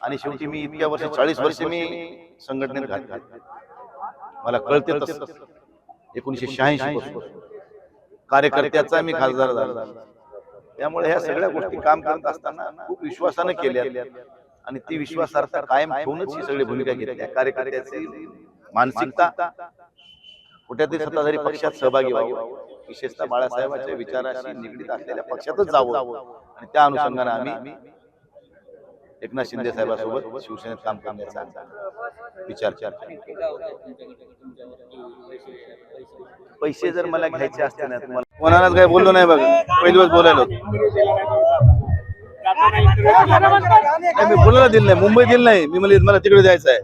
आणि शेवटी मी इतक्या वर्ष 40 वर्ष मी संघटनेत घातले. मला कळते तसं 1986 पासून कार्यकर्त्याचा मी खासदार झालो. त्यामुळे ह्या सगळ्या गोष्टी काम करत असताना खूप विश्वासाने केल्या आणि ती विश्वासार्हता कायम ठेवूनच ही सगळी भूमिका घेतली. कार्यकर्त्याची मानसिकता कुठेतरी सत्ताधारी पक्षात सहभागी व्हावं, विशेषतः बाळासाहेबांच्या विचाराशी निगडीत असलेल्या पक्षातच जावं आणि त्या अनुषंगाने आम्ही एकनाथ शिंदे साहेबांसोबत शिवसेनेत काम करण्याचा विचार केला. पैसे जर मला घ्यायचे असते ना, तुम्हाला कोणालाच काही बोललो नाही बघा, पहिली दिवस बोलायला मी बोलायला दिलं नाही, मुंबई दिलं नाही, मी मला तिकडे जायचं आहे.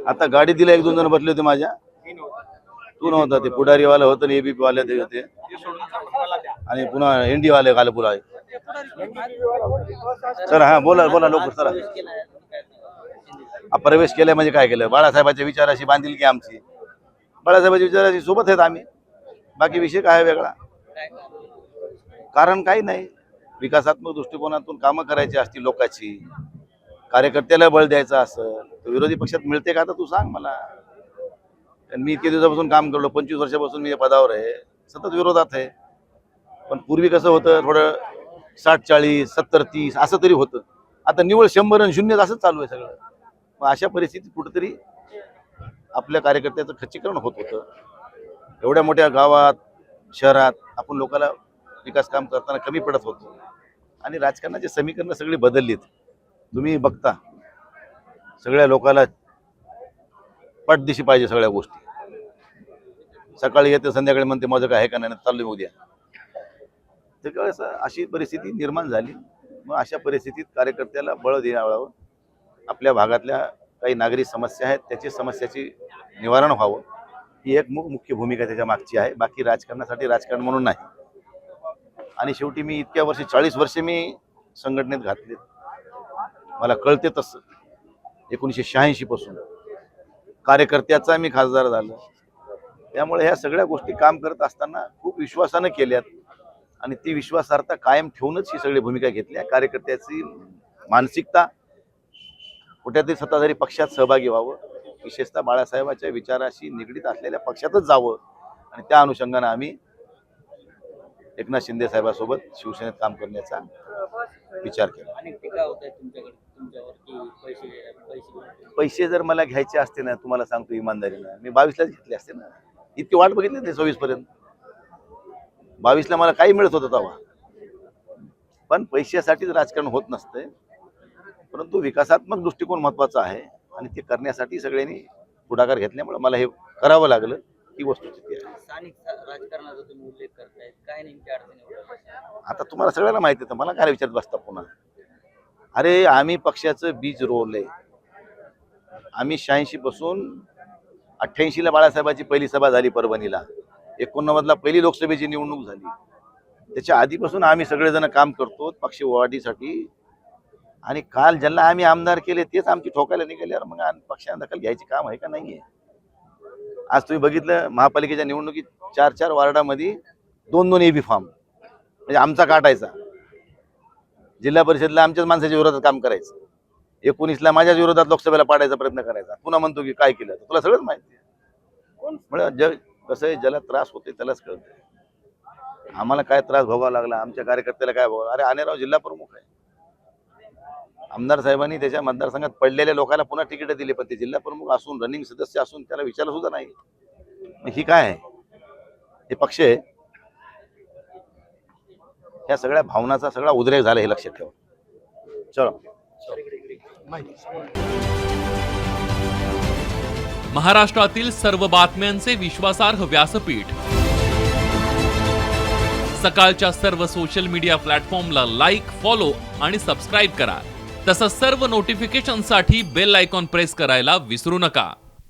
आता गाडी दिला, 1-2 जण बसले होते माझ्या, तू नव्हता, ते पुढारी वाला होतं आणि एबीपी वाले ते होते आणि पुन्हा एनडी वाले कालपूर आहे. सर हा बोला लवकर सर. प्रवेश केलाय म्हणजे काय केलं? बाळासाहेबांच्या विचाराशी बांधील की आमची, बाळासाहेबांच्या विचाराशी सोबत आहेत आम्ही, बाकी विषय काय वेगळा. कारण काही नाही, विकासात्मक दृष्टिकोनातून कामं करायची असतील लोकांची, कार्यकर्त्याला बळ द्यायचं असं तर विरोधी पक्षात मिळते का? आता तू सांग मला. मी इतके दिवसापासून काम करलो, 25 वर्षापासून मी या पदावर आहे, सतत विरोधात आहे. पण पूर्वी कसं होतं, थोडं 60-40 70-30 असं तरी होतं. आता निवळ 100 आणि 0 असंच चालू आहे सगळं. मग अशा परिस्थितीत कुठेतरी आपल्या कार्यकर्त्याचं खच्चीकरण होत होतं. एवढ्या मोठ्या गावात शहरात आपण लोकांना विकास काम करताना कमी पडत होतो आणि राजकारणाची समीकरणं सगळी बदललीत. तुम्ही बघता सगळ्या लोकांना पटदिशी पाहिजे सगळ्या गोष्टी. सकाळी येते, संध्याकाळी म्हणते माझं काय आहे का नाही, चाललोय उद्या. त्यावेळेस अशी परिस्थिती निर्माण झाली. मग अशा परिस्थितीत कार्यकर्त्याला बळ द्यावं, आपल्या भागातल्या काही नागरिक समस्या आहेत त्याची समस्याची निवारण व्हावं, ही एक मुख्य भूमिका त्याच्या मागची आहे. बाकी राजकारणासाठी राजकारण म्हणून नाही. आणि शेवटी मी इतक्या वर्ष 40 वर्ष मी संघटनेत घातले. मला कळते तसं 1986 पासून कार्यकर्त्याचा मी खासदार झालो. त्यामुळे ह्या सगळ्या गोष्टी काम करत असताना खूप विश्वासाने केल्यात आणि ती विश्वासार्हता कायम ठेवूनच ही सगळी भूमिका घेतली. कार्यकर्त्याची मानसिकता कुठेतरी सत्ताधारी पक्षात सहभागी व्हावं, विशेषतः बाळासाहेबांच्या विचाराशी निगडीत असलेल्या पक्षातच जावं आणि त्या अनुषंगाने आम्ही एकनाथ शिंदे साहेबांसोबत शिवसेनेत काम करण्याचा विचार केला. पैसे जर मला घ्यायचे असते ना, तुम्हाला सांगतो इमानदारीनं, मी 22लाच घेतले असते ना. इतकी वाट बघितली ते 26 पर्यंत. 22ला मला काही मिळत होतं तेव्हा. पण पैशासाठीच राजकारण होत नसते, परंतु विकासात्मक दृष्टिकोन महत्वाचा आहे आणि ते करण्यासाठी सगळ्यांनी पुढाकार घेतल्यामुळे मला हे करावं लागलं. ही वस्तुस्थिती आहे. स्थानिक राजकारणाचा तुम्ही उल्लेख करतायत, काय नेमकी अडचणी? आता तुम्हाला सगळ्यांना माहिती आहे, मला काय विचारत बसता पुन्हा. अरे आम्ही पक्षाचं बीज रोवलंय. आम्ही 86 पासून 88ला बाळासाहेबांची पहिली सभा झाली परभणीला, 89ला पहिली लोकसभेची निवडणूक झाली. त्याच्या आधीपासून आम्ही सगळेजण काम करतो पक्ष वाढीसाठी. आणि काल ज्यांना आम्ही आमदार केले तेच आमची ठोकायला निघाल्यावर मग पक्षाने दखल घ्यायची काम आहे का नाहीये? आज तुम्ही बघितलं महापालिकेच्या निवडणुकीत 4-4 वार्डामध्ये 2-2 एबी फॉर्म, म्हणजे आमचा काटायचा. जिल्हा परिषदला आमच्याच माणसाच्या विरोधात काम करायचं, 19ला माझ्याच विरोधात लोकसभेला पाडायचा प्रयत्न करायचा. पुन्हा म्हणतो की काय केलं, तुला सगळंच माहिती आहे. म्हणजे कसं आहे, ज्याला त्रास होते त्यालाच कळतं. आम्हाला काय त्रास भोगावा लागला, आमच्या कार्यकर्त्याला काय भोगावं. अरे आनेराव जिल्हा प्रमुख आहे, आमदार साहेबांनी त्याच्या मतदारसंघात पडलेल्या लोकांना पुन्हा तिकीट दिली, पण ते जिल्हा प्रमुख असून रनिंग सदस्य असून त्याला विचारलं सुद्धा नाही. मग ही काय आहे? हे पक्ष आहे. ह्या सगळ्या भावनाचा सगळा उद्रेक झाला, हे लक्षात ठेवा. चलो. महाराष्ट्रातील सर्व बातम्यांचे विश्वासार्ह व्यासपीठ, सकाळच्या सर्व सोशल मीडिया प्लॅटफॉर्मला लाईक, फॉलो आणि सबस्क्राईब करा. तसंच सर्व नोटिफिकेशनसाठी बेल आयकॉन प्रेस करायला विसरू नका.